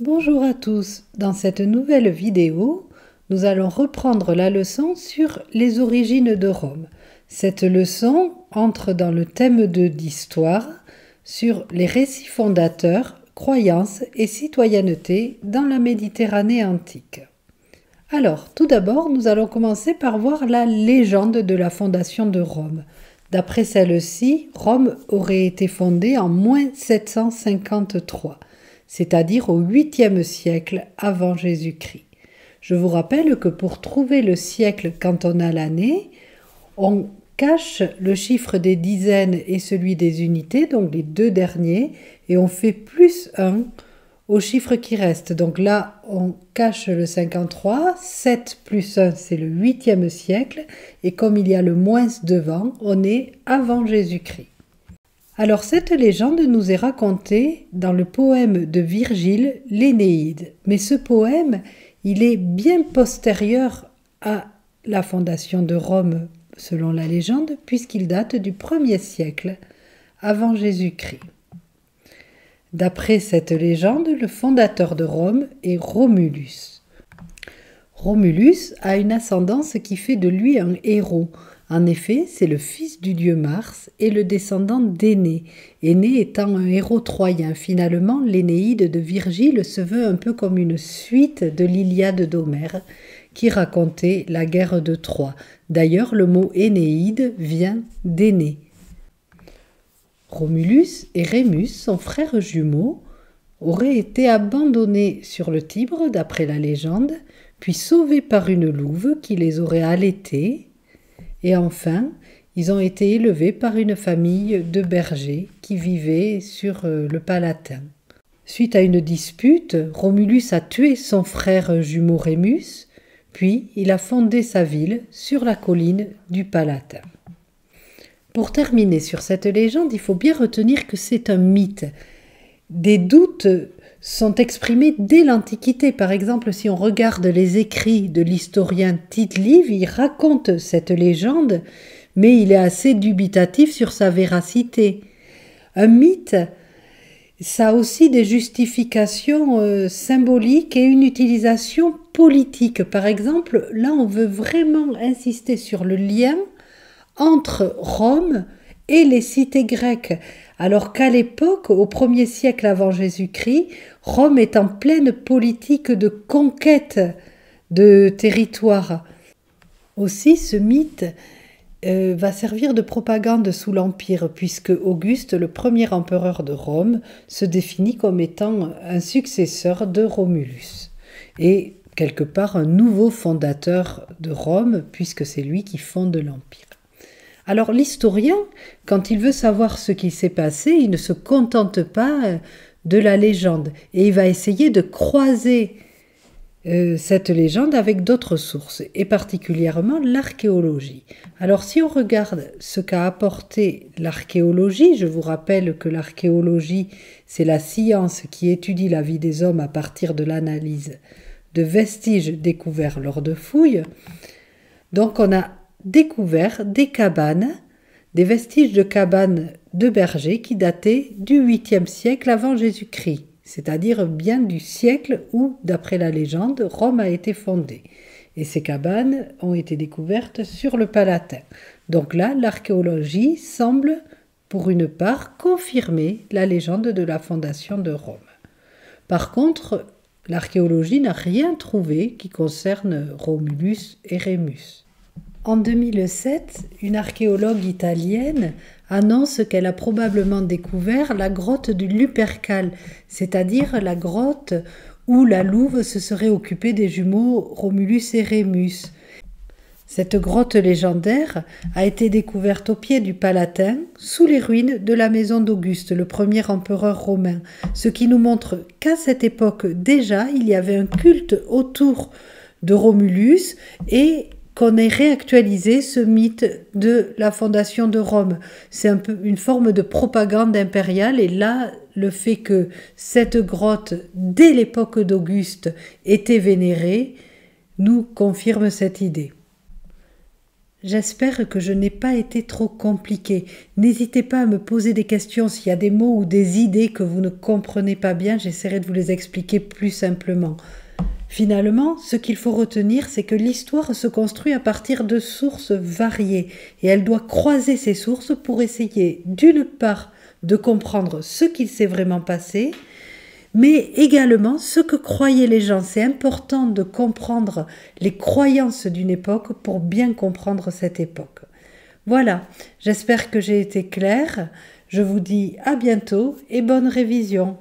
Bonjour à tous, dans cette nouvelle vidéo, nous allons reprendre la leçon sur les origines de Rome. Cette leçon entre dans le thème d'histoire sur les récits fondateurs, croyances et citoyenneté dans la Méditerranée antique. Alors, tout d'abord, nous allons commencer par voir la légende de la fondation de Rome. D'après celle-ci, Rome aurait été fondée en -753. C'est-à-dire au 8e siècle avant Jésus-Christ. Je vous rappelle que pour trouver le siècle quand on a l'année, on cache le chiffre des dizaines et celui des unités, donc les deux derniers, et on fait +1 au chiffre qui reste. Donc là, on cache le 53, 7 + 1, c'est le 8e siècle, et comme il y a le moins devant, on est avant Jésus-Christ. Alors cette légende nous est racontée dans le poème de Virgile, l'Énéide. Mais ce poème, il est bien postérieur à la fondation de Rome, selon la légende, puisqu'il date du 1er siècle avant Jésus-Christ. D'après cette légende, le fondateur de Rome est Romulus. Romulus a une ascendance qui fait de lui un héros. En effet, c'est le fils du dieu Mars et le descendant d'Énée, Énée étant un héros troyen. Finalement, l'Énéide de Virgile se veut un peu comme une suite de l'Iliade d'Homère, qui racontait la guerre de Troie. D'ailleurs, le mot Énéide vient d'Énée. Romulus et Rémus, son frère jumeau, auraient été abandonnés sur le Tibre, d'après la légende, puis sauvés par une louve qui les aurait allaités. Et enfin, ils ont été élevés par une famille de bergers qui vivaient sur le Palatin. Suite à une dispute, Romulus a tué son frère jumeau Rémus, puis il a fondé sa ville sur la colline du Palatin. Pour terminer sur cette légende, il faut bien retenir que c'est un mythe. Des doutes sont exprimés dès l'Antiquité. Par exemple, si on regarde les écrits de l'historien Tite-Live, il raconte cette légende, mais il est assez dubitatif sur sa véracité. Un mythe, ça a aussi des justifications symboliques et une utilisation politique. Par exemple, là, on veut vraiment insister sur le lien entre Rome et les cités grecques, alors qu'à l'époque, au 1er siècle avant Jésus-Christ, Rome est en pleine politique de conquête de territoire. Aussi, ce mythe va servir de propagande sous l'Empire, puisque Auguste, le premier empereur de Rome, se définit comme étant un successeur de Romulus, et quelque part un nouveau fondateur de Rome, puisque c'est lui qui fonde l'Empire. Alors l'historien, quand il veut savoir ce qui s'est passé, il ne se contente pas de la légende et il va essayer de croiser cette légende avec d'autres sources et particulièrement l'archéologie. Alors si on regarde ce qu'a apporté l'archéologie, je vous rappelle que l'archéologie c'est la science qui étudie la vie des hommes à partir de l'analyse de vestiges découverts lors de fouilles. Donc on a découvert des cabanes, des vestiges de cabanes de bergers qui dataient du 8e siècle avant Jésus-Christ, c'est-à-dire bien du siècle où, d'après la légende, Rome a été fondée. Et ces cabanes ont été découvertes sur le Palatin. Donc là, l'archéologie semble, pour une part, confirmer la légende de la fondation de Rome. Par contre, l'archéologie n'a rien trouvé qui concerne Romulus et Rémus. En 2007, une archéologue italienne annonce qu'elle a probablement découvert la grotte du Lupercal, c'est-à-dire la grotte où la louve se serait occupée des jumeaux Romulus et Rémus. Cette grotte légendaire a été découverte au pied du Palatin, sous les ruines de la maison d'Auguste, le premier empereur romain, ce qui nous montre qu'à cette époque déjà, il y avait un culte autour de Romulus et qu'on ait réactualisé ce mythe de la fondation de Rome. C'est un peu une forme de propagande impériale et là, le fait que cette grotte, dès l'époque d'Auguste, était vénérée, nous confirme cette idée. J'espère que je n'ai pas été trop compliquée. N'hésitez pas à me poser des questions s'il y a des mots ou des idées que vous ne comprenez pas bien, j'essaierai de vous les expliquer plus simplement. Finalement, ce qu'il faut retenir, c'est que l'histoire se construit à partir de sources variées et elle doit croiser ces sources pour essayer, d'une part, de comprendre ce qu'il s'est vraiment passé, mais également ce que croyaient les gens. C'est important de comprendre les croyances d'une époque pour bien comprendre cette époque. Voilà, j'espère que j'ai été claire. Je vous dis à bientôt et bonne révision.